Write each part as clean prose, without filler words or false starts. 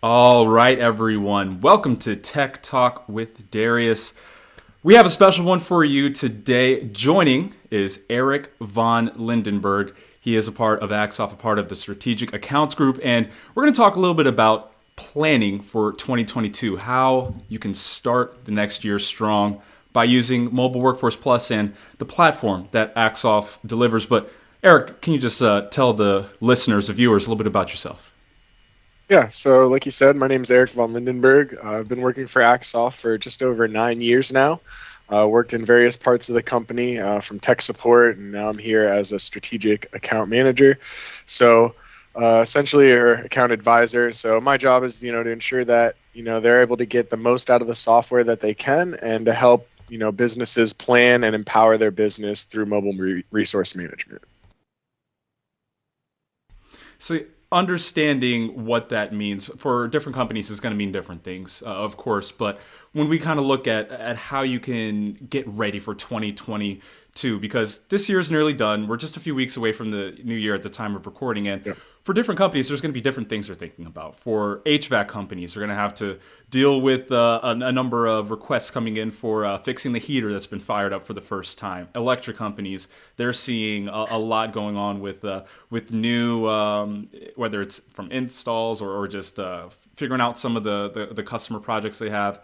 All right, everyone. Welcome to Tech Talk with Darius. We have a special one for you today. Joining is Eric von Lindenberg. He is a part of Actsoft, a part of the Strategic Accounts Group, and we're going to talk a little bit about planning for 2022, how you can start the next year strong by using Mobile Workforce Plus and the platform that Actsoft delivers. But Eric, can you just tell the listeners, the viewers, a little bit about yourself? Yeah, so like you said, my name is Eric von Lindenberg. I've been working for Actsoft for just over 9 years now. Worked in various parts of the company, from tech support, and now I'm here as a strategic account manager. So essentially, or account advisor. So my job is, to ensure that they're able to get the most out of the software that they can, and to help businesses plan and empower their business through mobile resource management. So understanding what that means for different companies is going to mean different things, of course. But when we kind of look at how you can get ready for 2022, because this year is nearly done, we're just a few weeks away from the new year at the time of recording, and Yeah. for different companies, there's going to be different things they're thinking about. For HVAC companies, they're going to have to deal with a number of requests coming in for fixing the heater that's been fired up for the first time. Electric companies, they're seeing a lot going on with new, whether it's from installs or just figuring out some of the customer projects they have.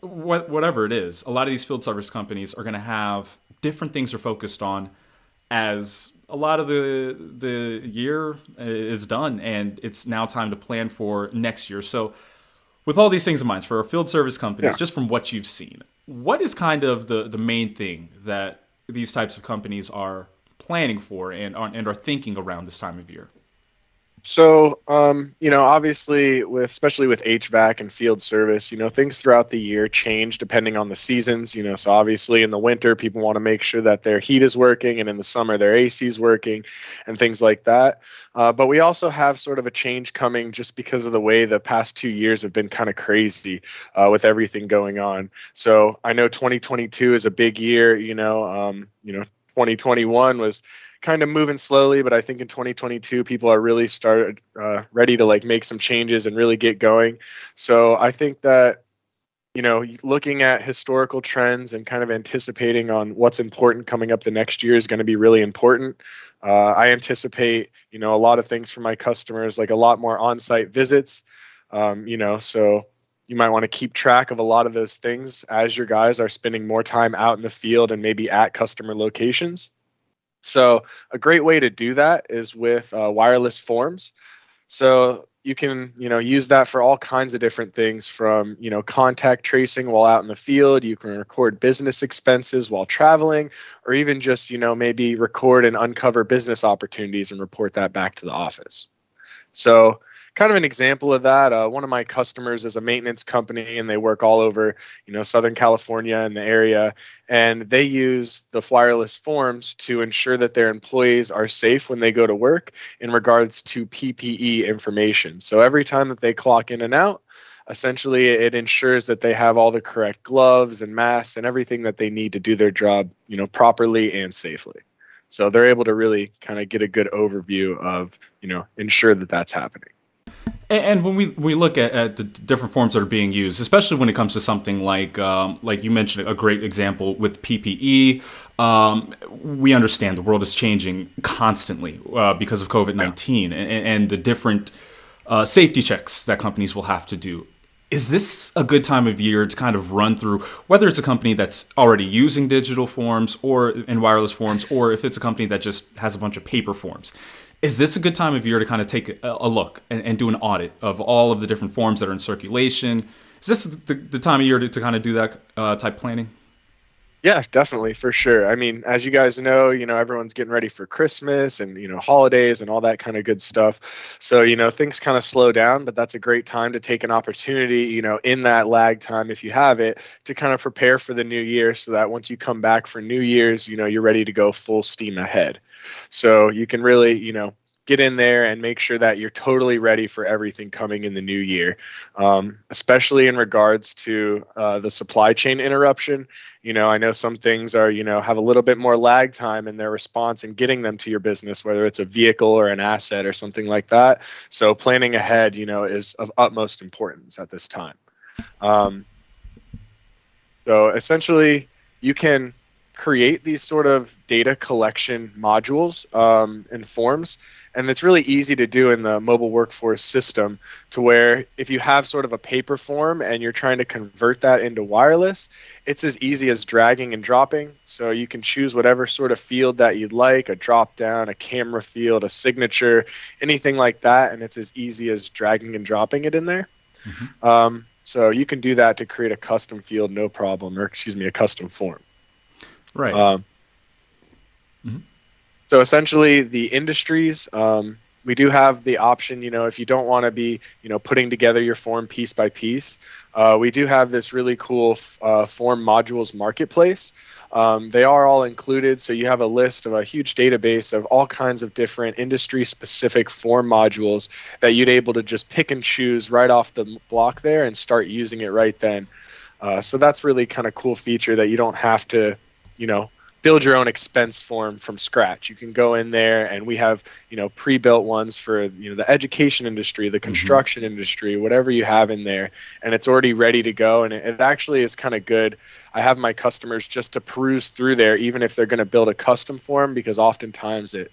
Whatever it is, a lot of these field service companies are going to have different things they're focused on as a lot of the year is done, and it's now time to plan for next year. So with all these things in mind, for our field service companies, Yeah. just from what you've seen, what is kind of the main thing that these types of companies are planning for and are thinking around this time of year? So, obviously, especially with HVAC and field service, things throughout the year change depending on the seasons. So obviously in the winter, people want to make sure that their heat is working, and in the summer, their AC is working, and things like that. But we also have sort of a change coming just because of the way the past 2 years have been kind of crazy, with everything going on. So I know 2022 is a big year. 2021 was kind of moving slowly, but I think in 2022 people are really ready to like make some changes and really get going. So I think that looking at historical trends and kind of anticipating on what's important coming up the next year is going to be really important. I anticipate a lot of things for my customers, like a lot more on-site visits. So you might want to keep track of a lot of those things as your guys are spending more time out in the field and maybe at customer locations. So a great way to do that is with wireless forms. So you can, use that for all kinds of different things, from, contact tracing while out in the field. You can record business expenses while traveling, or even just, maybe record and uncover business opportunities and report that back to the office. So kind of an example of that, one of my customers is a maintenance company, and they work all over, Southern California and the area, and they use the wireless forms to ensure that their employees are safe when they go to work in regards to PPE information. So every time that they clock in and out, essentially it ensures that they have all the correct gloves and masks and everything that they need to do their job, properly and safely. So they're able to really kind of get a good overview of, ensure that that's happening. And when we look at the different forms that are being used, especially when it comes to something like you mentioned, a great example with PPE, we understand the world is changing constantly because of COVID-19 and the different safety checks that companies will have to do. Is this a good time of year to kind of run through whether it's a company that's already using digital forms or in wireless forms, or if it's a company that just has a bunch of paper forms? Is this a good time of year to kind of take a look and do an audit of all of the different forms that are in circulation? Is this the time of year to kind of do that type planning? Yeah, definitely, for sure. I mean, as you guys know, everyone's getting ready for Christmas and, holidays and all that kind of good stuff. So, things kind of slow down, but that's a great time to take an opportunity, in that lag time, if you have it, to kind of prepare for the new year, so that once you come back for New Year's, you're ready to go full steam ahead. So you can really, get in there and make sure that you're totally ready for everything coming in the new year, especially in regards to the supply chain interruption. I know some things are, have a little bit more lag time in their response and getting them to your business, whether it's a vehicle or an asset or something like that. So planning ahead, is of utmost importance at this time. So essentially, you can create these sort of data collection modules and forms. And it's really easy to do in the mobile workforce system, to where if you have sort of a paper form and you're trying to convert that into wireless, it's as easy as dragging and dropping. So you can choose whatever sort of field that you'd like, a drop down, a camera field, a signature, anything like that. And it's as easy as dragging and dropping it in there. So you can do that to create a custom field, no problem, or excuse me, a custom form. Right. So essentially, the industries, we do have the option, if you don't want to be, putting together your form piece by piece, we do have this really cool form modules marketplace. They are all included, so you have a list of a huge database of all kinds of different industry-specific form modules that you'd able to just pick and choose right off the block there and start using it right then. So that's really kind of cool feature that you don't have to, build your own expense form from scratch. You can go in there, and we have, pre-built ones for, the education industry, the construction industry, whatever you have in there, and it's already ready to go. And it actually is kind of good. I have my customers just to peruse through there, even if they're going to build a custom form, because oftentimes it,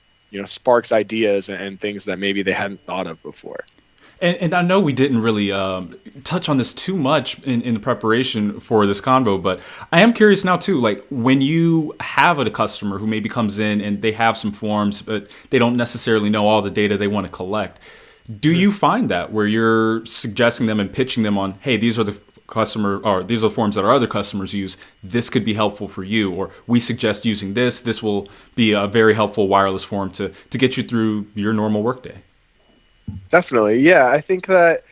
sparks ideas and things that maybe they hadn't thought of before. And I know we didn't really touch on this too much in the preparation for this convo, but I am curious now too, like when you have a customer who maybe comes in and they have some forms, but they don't necessarily know all the data they want to collect, do you find that where you're suggesting them and pitching them on, hey, these are the these are the forms that our other customers use, this could be helpful for you, or we suggest using this will be a very helpful wireless form to get you through your normal workday? Definitely. Yeah. I think that,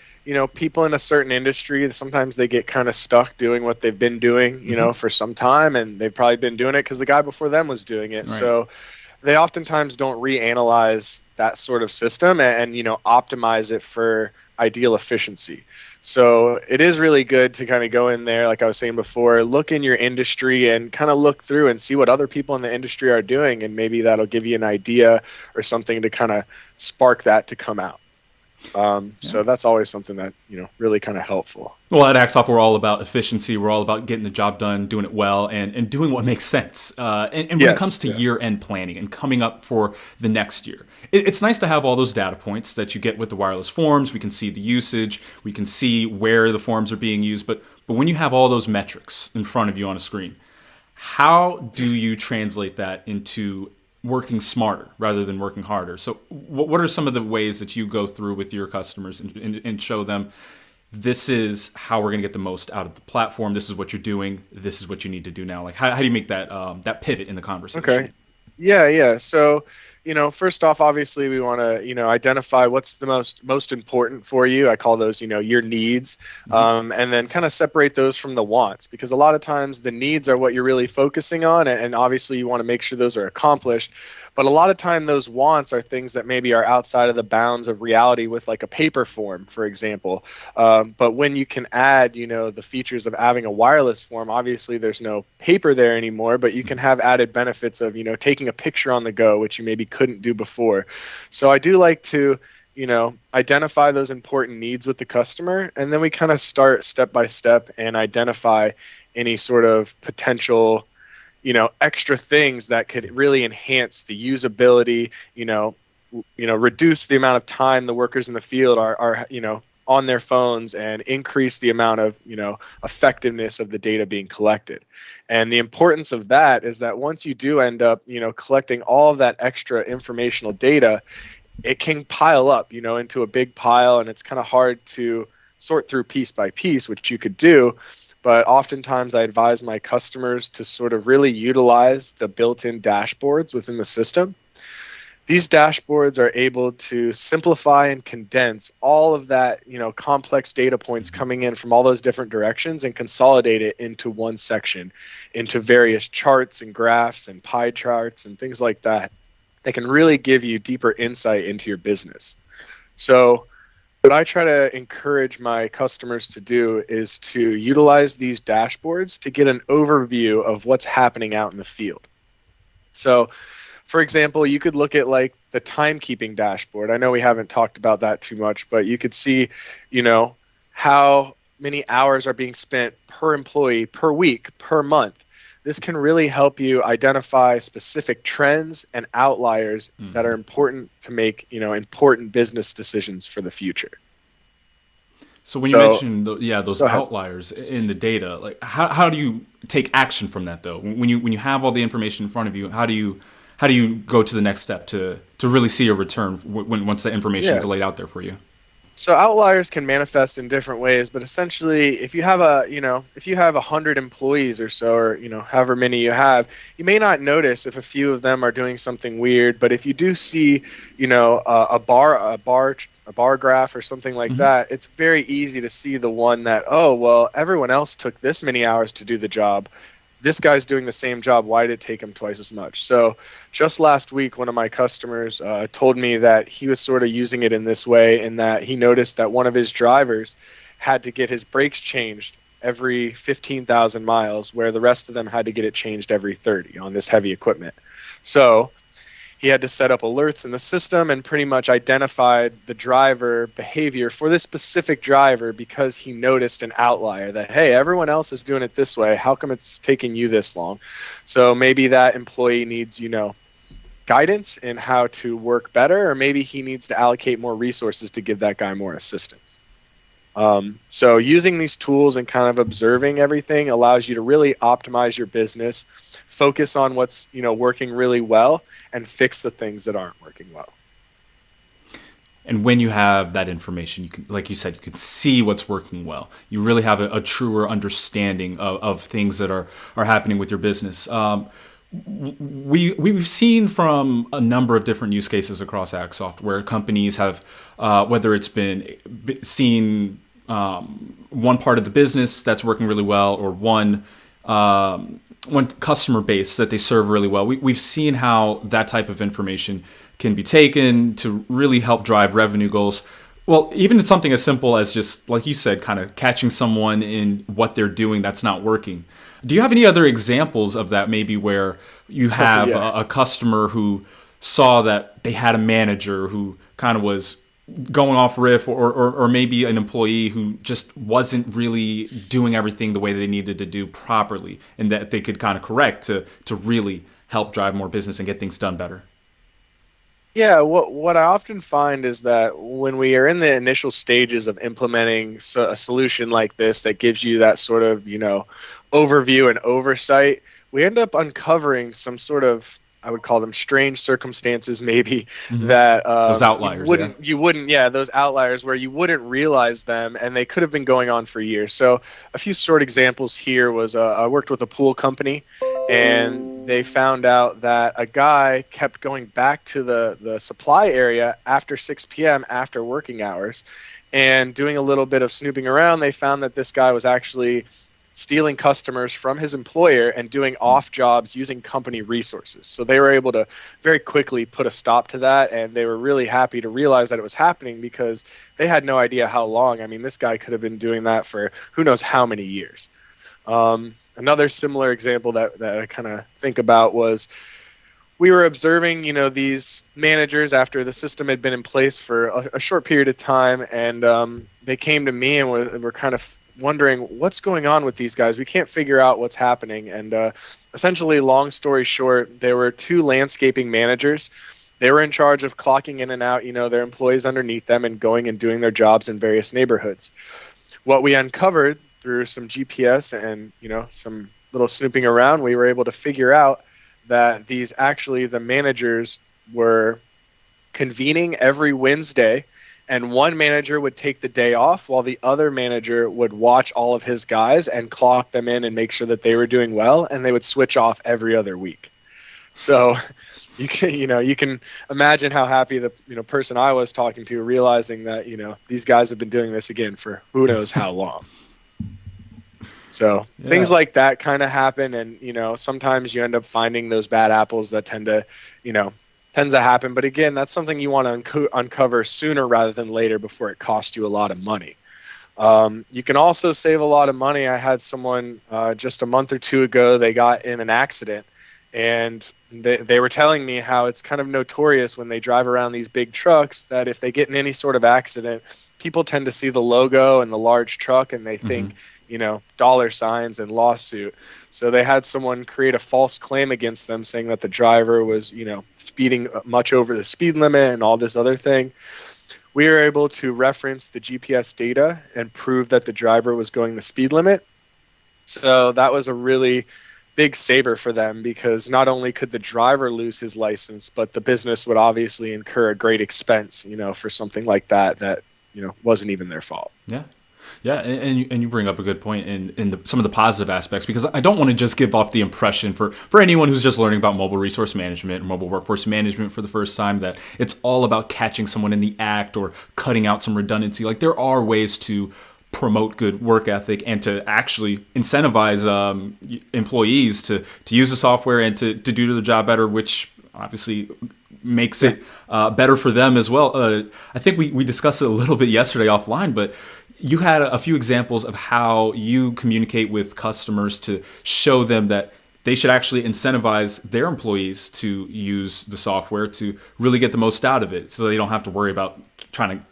people in a certain industry, sometimes they get kind of stuck doing what they've been doing, for some time, and they've probably been doing it because the guy before them was doing it. Right. So they oftentimes don't reanalyze that sort of system and optimize it for ideal efficiency. So it is really good to kind of go in there, like I was saying before, look in your industry and kind of look through and see what other people in the industry are doing, and maybe that'll give you an idea or something to kind of spark that to come out. So that's always something that, really kind of helpful. Well, at Actsoft, we're all about efficiency. We're all about getting the job done, doing it well, and doing what makes sense. And when it comes to year-end planning and coming up for the next year, it's nice to have all those data points that you get with the wireless forms. We can see the usage. We can see where the forms are being used. But when you have all those metrics in front of you on a screen, how do you translate that into working smarter rather than working harder? So what are some of the ways that you go through with your customers and show them, this is how we're going to get the most out of the platform, this is what you're doing, this is what you need to do now? Like how do you make that that pivot in the conversation? Okay. Yeah. So, first off, obviously we want to, identify what's the most important for you. I call those, your needs, and then kind of separate those from the wants, because a lot of times the needs are what you're really focusing on, and obviously you want to make sure those are accomplished. But a lot of time those wants are things that maybe are outside of the bounds of reality with like a paper form, for example. But when you can add, the features of having a wireless form, obviously there's no paper there anymore, but you can have added benefits of, taking a picture on the go, which you maybe couldn't do before. So I do like to, identify those important needs with the customer, and then we kind of start step by step and identify any sort of potential extra things that could really enhance the usability, reduce the amount of time the workers in the field are on their phones, and increase the amount of, effectiveness of the data being collected. And the importance of that is that once you do end up, collecting all of that extra informational data, it can pile up, into a big pile, and it's kind of hard to sort through piece by piece, which you could do. But oftentimes I advise my customers to sort of really utilize the built-in dashboards within the system. These dashboards are able to simplify and condense all of that, complex data points coming in from all those different directions, and consolidate it into one section, into various charts and graphs and pie charts and things like that. that can really give you deeper insight into your business. So what I try to encourage my customers to do is to utilize these dashboards to get an overview of what's happening out in the field. So, for example, you could look at like the timekeeping dashboard. I know we haven't talked about that too much, but you could see, how many hours are being spent per employee, per week, per month. This can really help you identify specific trends and outliers that are important to make, important business decisions for the future. So when you mentioned those outliers in the data, like how do you take action from that though? When you have all the information in front of you, how do you go to the next step to really see a return once the information is laid out there for you? So outliers can manifest in different ways, but essentially, if you have 100 employees or so, or however many you have, you may not notice if a few of them are doing something weird. But if you do see, a bar graph or something like that, it's very easy to see the one that, oh well, everyone else took this many hours to do the job. This guy's doing the same job. Why did it take him twice as much? So just last week, one of my customers told me that he was sort of using it in this way, in that he noticed that one of his drivers had to get his brakes changed every 15,000 miles, where the rest of them had to get it changed every 30 on this heavy equipment. So he had to set up alerts in the system and pretty much identified the driver behavior for this specific driver, because he noticed an outlier that, hey, everyone else is doing it this way. How come it's taking you this long? So maybe that employee needs, guidance in how to work better, or maybe he needs to allocate more resources to give that guy more assistance. So using these tools and kind of observing everything allows you to really optimize your business, focus on what's working really well, and fix the things that aren't working well. And when you have that information, you can, like you said, you can see what's working well. You really have a truer understanding of things that are happening with your business. We've seen from a number of different use cases across Actsoft where companies have, whether it's been seen one part of the business that's working really well, or one customer base that they serve really well. We've seen how that type of information can be taken to really help drive revenue goals. Well, even it's something as simple as just, like you said, kind of catching someone in what they're doing that's not working. Do you have any other examples of that, maybe where you have a customer who saw that they had a manager who kind of was going off riff, or maybe an employee who just wasn't really doing everything the way they needed to do properly, and that they could kind of correct to really help drive more business and get things done better? Yeah, what I often find is that when we are in the initial stages of implementing a solution like this that gives you that sort of, overview and oversight, we end up uncovering some sort of, I would call them strange circumstances, maybe, that those outliers, those outliers where you wouldn't realize them, and they could have been going on for years. So a few short examples here was I worked with a pool company, and they found out that a guy kept going back to the supply area after 6 p.m. after working hours, and doing a little bit of snooping around, they found that this guy was actually stealing customers from his employer and doing off jobs using company resources. So they were able to very quickly put a stop to that, and they were really happy to realize that it was happening, because they had no idea how long. I mean, this guy could have been doing that for who knows how many years. Another similar example that I kind of think about was, we were observing, these managers after the system had been in place for a short period of time, and they came to me and were kind of wondering what's going on with these guys. We can't figure out what's happening. And essentially, long story short, there were 2 landscaping managers. They were in charge of clocking in and out, their employees underneath them, and going and doing their jobs in various neighborhoods. What we uncovered through some GPS and, some little snooping around, we were able to figure out that the managers were convening every Wednesday, and one manager would take the day off while the other manager would watch all of his guys and clock them in and make sure that they were doing well, and they would switch off every other week. So you can imagine how happy the person I was talking to, realizing that these guys have been doing this again for who knows how long. So things like that kind of happen, and sometimes you end up finding those bad apples that tend to tends to happen. But again, that's something you want to uncover sooner rather than later before it costs you a lot of money. You can also save a lot of money. I had someone just a month or two ago, they got in an accident, and they were telling me how it's kind of notorious when they drive around these big trucks that if they get in any sort of accident, people tend to see the logo and the large truck and they think, dollar signs and lawsuit. So they had someone create a false claim against them saying that the driver was, speeding much over the speed limit and all this other thing. We were able to reference the GPS data and prove that the driver was going the speed limit. So that was a really big saver for them, because not only could the driver lose his license, but the business would obviously incur a great expense, for something like that, wasn't even their fault. Yeah. Yeah, and you bring up a good point in some of the positive aspects, because I don't want to just give off the impression for anyone who's just learning about mobile resource management or mobile workforce management for the first time that it's all about catching someone in the act or cutting out some redundancy. Like, there are ways to promote good work ethic and to actually incentivize employees to use the software and to do the job better, which obviously makes it better for them as well. I think we discussed it a little bit yesterday offline, but you had a few examples of how you communicate with customers to show them that they should actually incentivize their employees to use the software to really get the most out of it, so they don't have to worry about trying to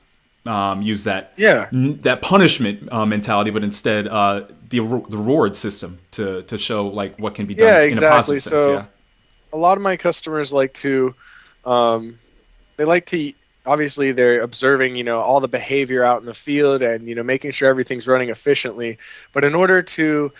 use that punishment mentality, but instead the reward system to show like what can be done in a positive sense. So a lot of my customers like to obviously they're observing, all the behavior out in the field and, making sure everything's running efficiently. But in order to,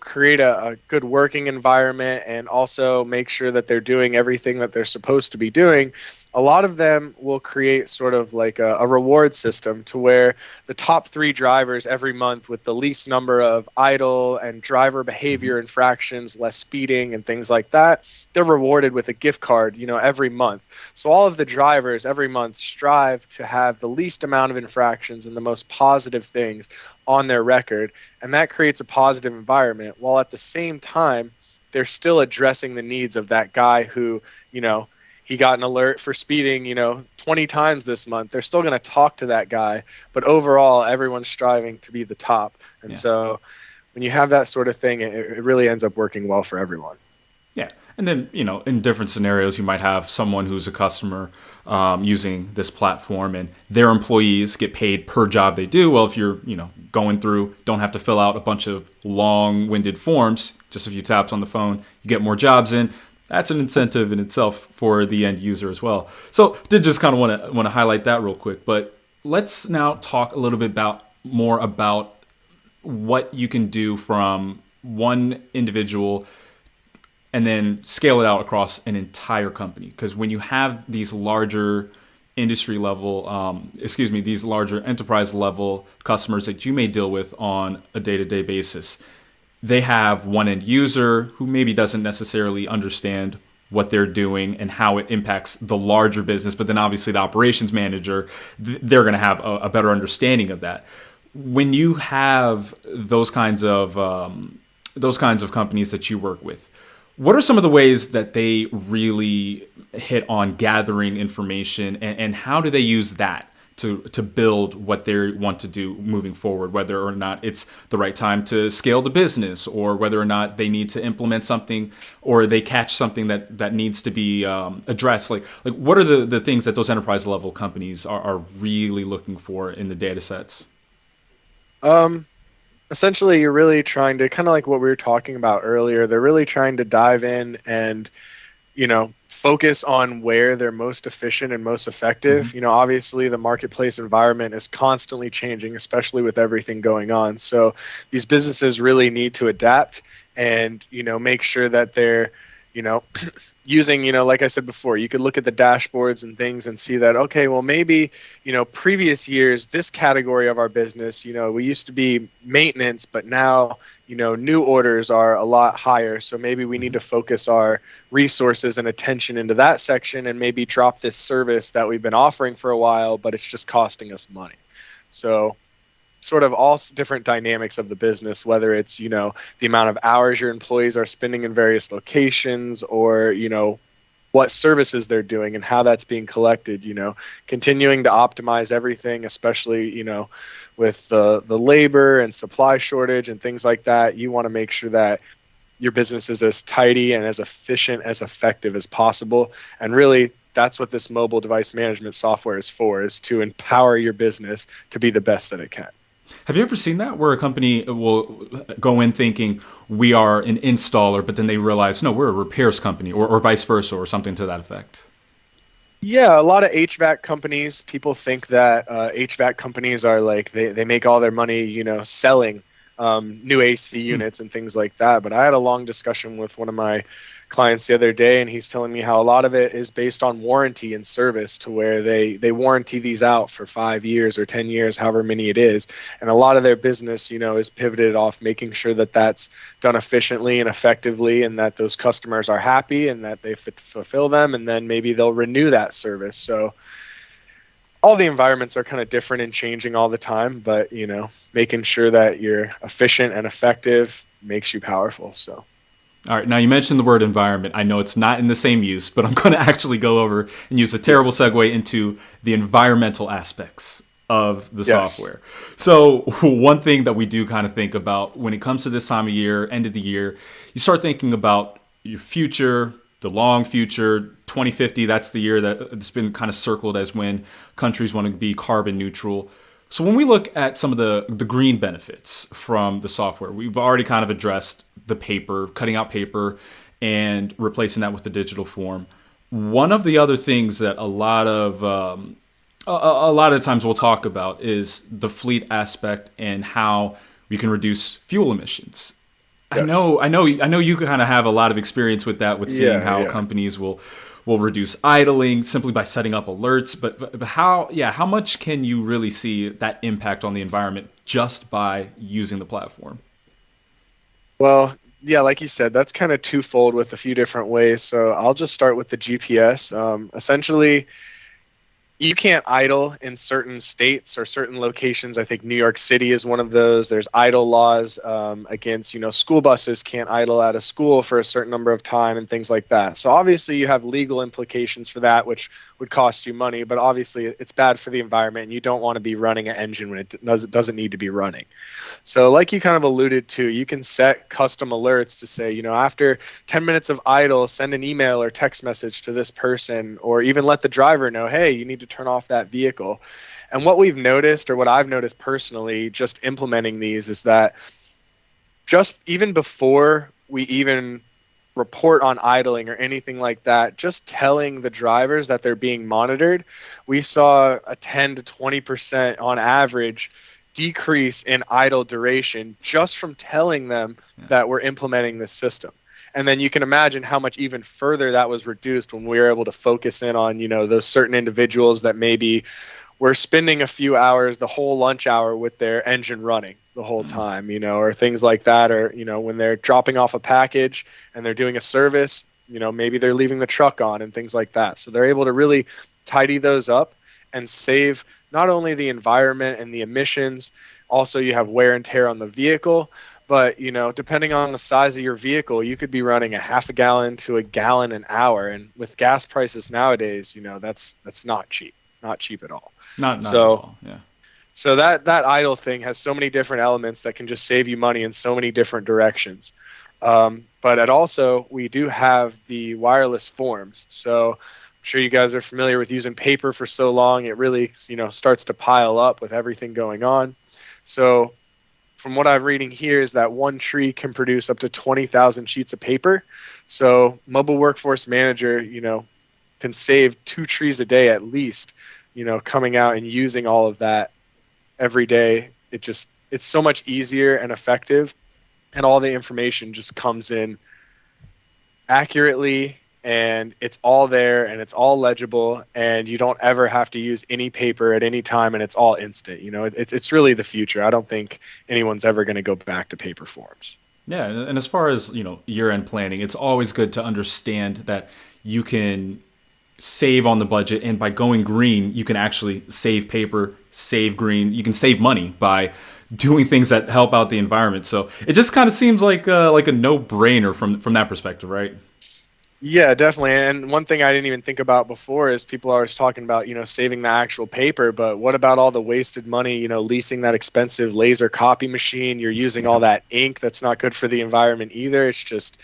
create a good working environment and also make sure that they're doing everything that they're supposed to be doing, a lot of them will create sort of like a reward system to where the top 3 drivers every month with the least number of idle and driver behavior infractions, less speeding and things like that, they're rewarded with a gift card, every month. So all of the drivers every month strive to have the least amount of infractions and the most positive things on their record. And that creates a positive environment, while at the same time, they're still addressing the needs of that guy who, he got an alert for speeding, 20 times this month. They're still going to talk to that guy, but overall, everyone's striving to be the top. And so when you have that sort of thing, it really ends up working well for everyone. Yeah. And then, in different scenarios, you might have someone who's a customer using this platform and their employees get paid per job they do. Well, if you're, going through, don't have to fill out a bunch of long-winded forms, just a few taps on the phone, you get more jobs in. That's an incentive in itself for the end user as well. So did just kind of want to highlight that real quick. But let's now talk a little bit more about what you can do from one individual and then scale it out across an entire company. Because when you have these larger industry level, these larger enterprise level customers that you may deal with on a day-to-day basis, they have one end user who maybe doesn't necessarily understand what they're doing and how it impacts the larger business. But then obviously the operations manager, they're going to have a better understanding of that. When you have those kinds of companies that you work with, what are some of the ways that they really hit on gathering information, and how do they use that to build what they want to do moving forward, whether or not it's the right time to scale the business, or whether or not they need to implement something, or they catch something that needs to be addressed? Like what are the things that those enterprise level companies are really looking for in the data sets? Essentially, you're really trying to, kind of like what we were talking about earlier, they're really trying to dive in and, focus on where they're most efficient and most effective. Mm-hmm. Obviously the marketplace environment is constantly changing, especially with everything going on. So these businesses really need to adapt and, make sure that they're, using, like I said before, you could look at the dashboards and things and see that, okay, well, maybe, previous years, this category of our business, we used to be maintenance, but now, new orders are a lot higher. So maybe we need to focus our resources and attention into that section and maybe drop this service that we've been offering for a while, but it's just costing us money. So sort of all different dynamics of the business, whether it's, the amount of hours your employees are spending in various locations, or, what services they're doing and how that's being collected, continuing to optimize everything, especially, with the labor and supply shortage and things like that. You want to make sure that your business is as tidy and as efficient, as effective as possible. And really, that's what this mobile device management software is to empower your business to be the best that it can. Have you ever seen that where a company will go in thinking we are an installer, but then they realize, no, we're a repairs company, or vice versa, or something to that effect? Yeah, a lot of HVAC companies, people think that HVAC companies are like, they make all their money, selling new AC units and things like that. But I had a long discussion with one of my clients the other day, and he's telling me how a lot of it is based on warranty and service, to where they warranty these out for 5 years or 10 years, however many it is. And a lot of their business, is pivoted off making sure that that's done efficiently and effectively, and that those customers are happy and that they fulfill them, and then maybe they'll renew that service. So all the environments are kind of different and changing all the time, but making sure that you're efficient and effective makes you powerful. So all right, now you mentioned the word environment. I know it's not in the same use, but I'm going to actually go over and use a terrible segue into the environmental aspects of the software. So one thing that we do kind of think about when it comes to this time of year, end of the year, you start thinking about your future, the long future. 2050, that's the year that it's been kind of circled as when countries want to be carbon neutral. So when we look at some of the green benefits from the software, we've already kind of addressed the paper, cutting out paper and replacing that with the digital form. One of the other things that a lot of times we'll talk about is the fleet aspect and how we can reduce fuel emissions. Yes. I know you kind of have a lot of experience with that, with seeing how companies will reduce idling simply by setting up alerts. But how much can you really see that impact on the environment just by using the platform? Well, yeah, like you said, that's kind of twofold with a few different ways. So I'll just start with the GPS. Essentially, you can't idle in certain states or certain locations. I think New York City is one of those. There's idle laws against, school buses can't idle out of school for a certain number of time and things like that. So obviously you have legal implications for that, which would cost you money, but obviously it's bad for the environment, and you don't want to be running an engine when it doesn't need to be running. So like you kind of alluded to, you can set custom alerts to say, after 10 minutes of idle, send an email or text message to this person, or even let the driver know, hey, you need to turn off that vehicle. And what we've noticed, or what I've noticed personally, just implementing these, is that just even before we even report on idling or anything like that, just telling the drivers that they're being monitored, we saw a 10 to 20% on average decrease in idle duration just from telling them that we're implementing this system. And then you can imagine how much even further that was reduced when we were able to focus in on, those certain individuals that maybe were spending a few hours, the whole lunch hour, with their engine running the whole time, or things like that. Or, when they're dropping off a package and they're doing a service, maybe they're leaving the truck on and things like that. So they're able to really tidy those up and save not only the environment and the emissions, also you have wear and tear on the vehicle. But, depending on the size of your vehicle, you could be running a half a gallon to a gallon an hour. And with gas prices nowadays, that's not cheap at all. Not at all. Yeah. So that idle thing has so many different elements that can just save you money in so many different directions. But we do have the wireless forms. So I'm sure you guys are familiar with using paper for so long. It really, starts to pile up with everything going on. So from what I'm reading here is that one tree can produce up to 20,000 sheets of paper. So Mobile Workforce Manager, can save 2 trees a day at least, coming out and using all of that every day. It's so much easier and effective, and all the information just comes in accurately, and it's all there, and it's all legible, and you don't ever have to use any paper at any time, and it's all instant. It's really the future. I don't think anyone's ever going to go back to paper forms. Yeah, and as far as, year-end planning, it's always good to understand that you can save on the budget, and by going green, you can actually save paper, save green. You can save money by doing things that help out the environment. So it just kind of seems like a no-brainer from that perspective, right? Yeah, definitely. And one thing I didn't even think about before is people are always talking about, saving the actual paper, but what about all the wasted money, leasing that expensive laser copy machine? You're using all that ink that's not good for the environment either. It's just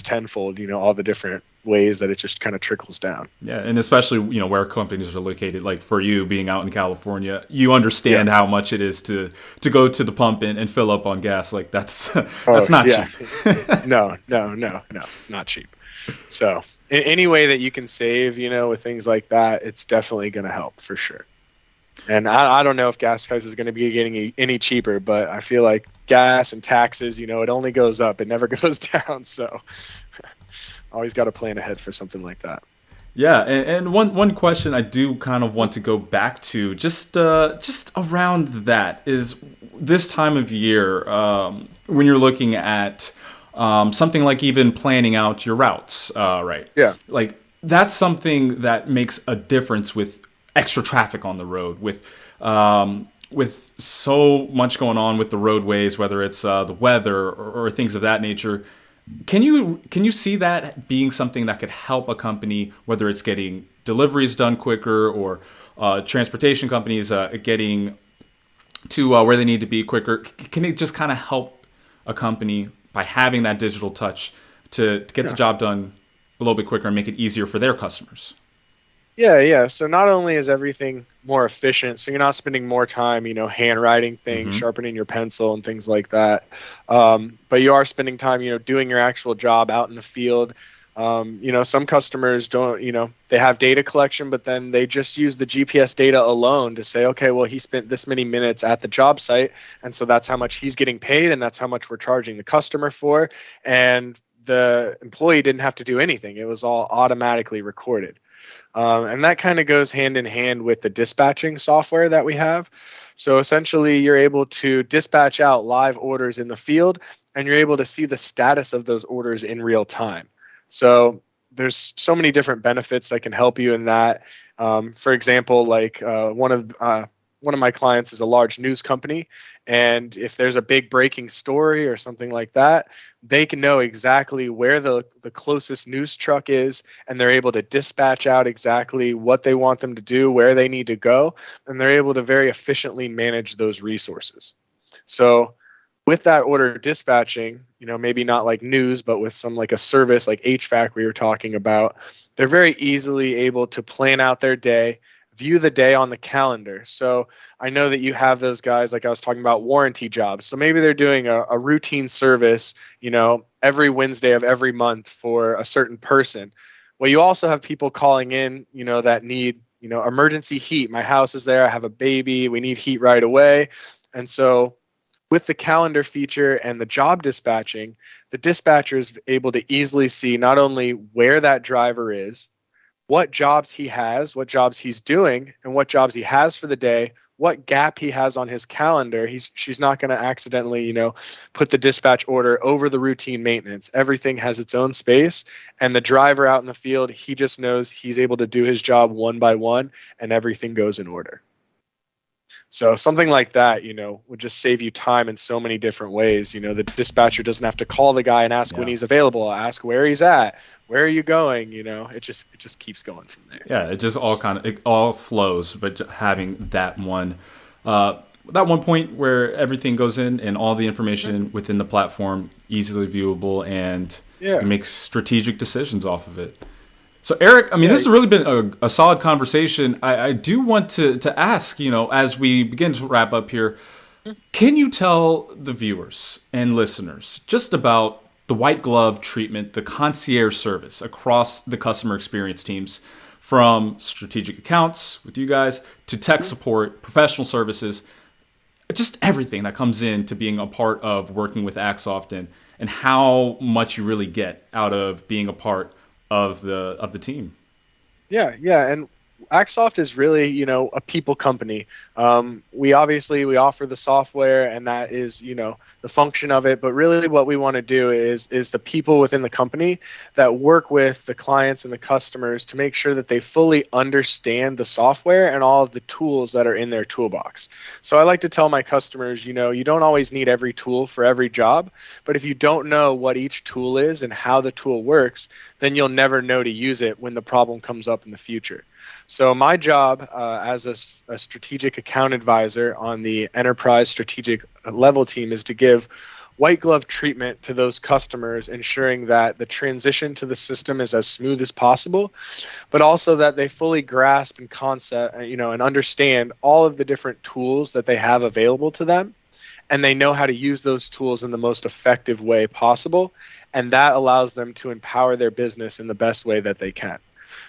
tenfold, all the different ways that it just kind of trickles down. Yeah, and especially where companies are located. Like for you being out in California, you Yeah. understand how much it is to go to the pump and fill up on gas. Like that's Oh, that's not yeah. cheap. No, no, no, no. It's not cheap. So, any way that you can save, with things like that, it's definitely going to help for sure. And I don't know if gas prices is going to be getting any cheaper, but I feel like gas and taxes, it only goes up. It never goes down. So always got to plan ahead for something like that. Yeah, and one question I do kind of want to go back to just around that is this time of year when you're looking at something like even planning out your routes, right? Yeah. Like that's something that makes a difference with extra traffic on the road, with so much going on with the roadways, whether it's the weather or things of that nature. Can you see that being something that could help a company, whether it's getting deliveries done quicker or transportation companies getting to where they need to be quicker? Can it just kind of help a company by having that digital touch to get the Yeah. job done a little bit quicker and make it easier for their customers? Yeah, yeah. So not only is everything more efficient, so you're not spending more time, handwriting things, Hmm. sharpening your pencil and things like that. But you are spending time, doing your actual job out in the field. Some customers don't, they have data collection, but then they just use the GPS data alone to say, okay, well, he spent this many minutes at the job site, and so that's how much he's getting paid, and that's how much we're charging the customer for. And the employee didn't have to do anything; it was all automatically recorded. And that kind of goes hand in hand with the dispatching software that we have. So essentially, you're able to dispatch out live orders in the field, and you're able to see the status of those orders in real time. So there's so many different benefits that can help you in that. For example, like one of my clients is a large news company, and if there's a big breaking story or something like that, they can know exactly where the closest news truck is, and they're able to dispatch out exactly what they want them to do, where they need to go, and they're able to very efficiently manage those resources. So with that order dispatching, maybe not like news, but with some like a service like HVAC we were talking about, they're very easily able to plan out their day, view the day on the calendar. So I know that you have those guys, like I was talking about, warranty jobs. So maybe they're doing a routine service, every Wednesday of every month for a certain person. Well, you also have people calling in, that need, emergency heat. My house is there. I have a baby. We need heat right away. And so with the calendar feature and the job dispatching, the dispatcher is able to easily see not only where that driver is, what jobs he has, what jobs he's doing, and what jobs he has for the day, what gap he has on his calendar. She's not going to accidentally, put the dispatch order over the routine maintenance. Everything has its own space, and the driver out in the field, he just knows he's able to do his job one by one, and everything goes in order. So something like that, would just save you time in so many different ways. The dispatcher doesn't have to call the guy and ask when Yeah. he's available, ask where he's at, where are you going. It just keeps going from there. Yeah, it all flows, but having that one point where everything goes in and all the information within the platform easily viewable, and you Yeah, can make strategic decisions off of it. So Eric, I mean, yeah, this has really been a solid conversation. I do want to ask, as we begin to wrap up here, can you tell the viewers and listeners just about the white glove treatment, the concierge service across the customer experience teams, from strategic accounts with you guys to tech support, professional services, just everything that comes into being a part of working with Actsoft, and how much you really get out of being a part of the team. yeah, yeah. And Actsoft is really, a people company. We offer the software, and that is, the function of it. But really, what we want to do is the people within the company that work with the clients and the customers to make sure that they fully understand the software and all of the tools that are in their toolbox. So I like to tell my customers, you don't always need every tool for every job, but if you don't know what each tool is and how the tool works, then you'll never know to use it when the problem comes up in the future. So my job as a strategic account advisor on the enterprise strategic level team is to give white glove treatment to those customers, ensuring that the transition to the system is as smooth as possible, but also that they fully grasp and concept, and understand all of the different tools that they have available to them, and they know how to use those tools in the most effective way possible, and that allows them to empower their business in the best way that they can.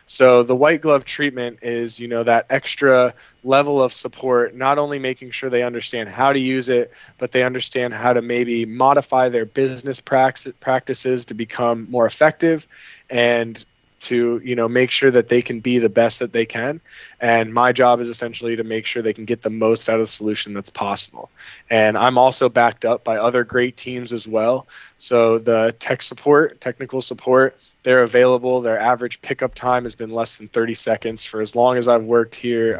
So the white glove treatment is, that extra level of support, not only making sure they understand how to use it, but they understand how to maybe modify their business practices to become more effective, and to, make sure that they can be the best that they can. And my job is essentially to make sure they can get the most out of the solution that's possible. And I'm also backed up by other great teams as well. So the technical support, they're available. Their average pickup time has been less than 30 seconds for as long as I've worked here.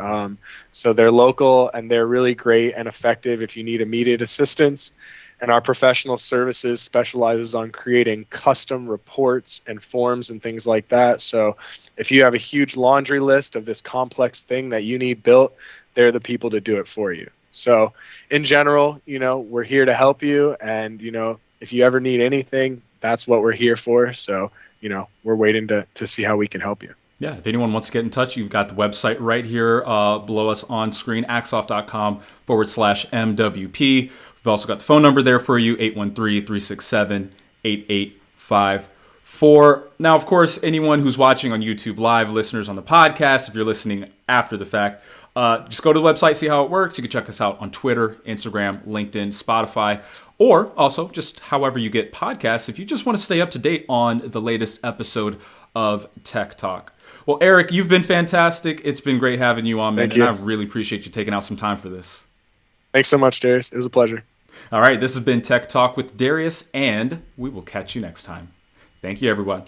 So they're local, and they're really great and effective if you need immediate assistance. And our professional services specializes on creating custom reports and forms and things like that. So if you have a huge laundry list of this complex thing that you need built, they're the people to do it for you. So in general, we're here to help you. And, if you ever need anything, that's what we're here for. So, we're waiting to see how we can help you. Yeah, if anyone wants to get in touch, you've got the website right here below us on screen, actsoft.com/MWP. We've also got the phone number there for you, 813-367-8854. Now, of course, anyone who's watching on YouTube Live, listeners on the podcast, if you're listening after the fact, just go to the website, see how it works. You can check us out on Twitter, Instagram, LinkedIn, Spotify, or also just however you get podcasts if you just want to stay up to date on the latest episode of Tech Talk. Well, Eric, you've been fantastic. It's been great having you on, man. Thank you. And I really appreciate you taking out some time for this. Thanks so much, Darius. It was a pleasure. All right, this has been Tech Talk with Darius, and we will catch you next time. Thank you, everyone.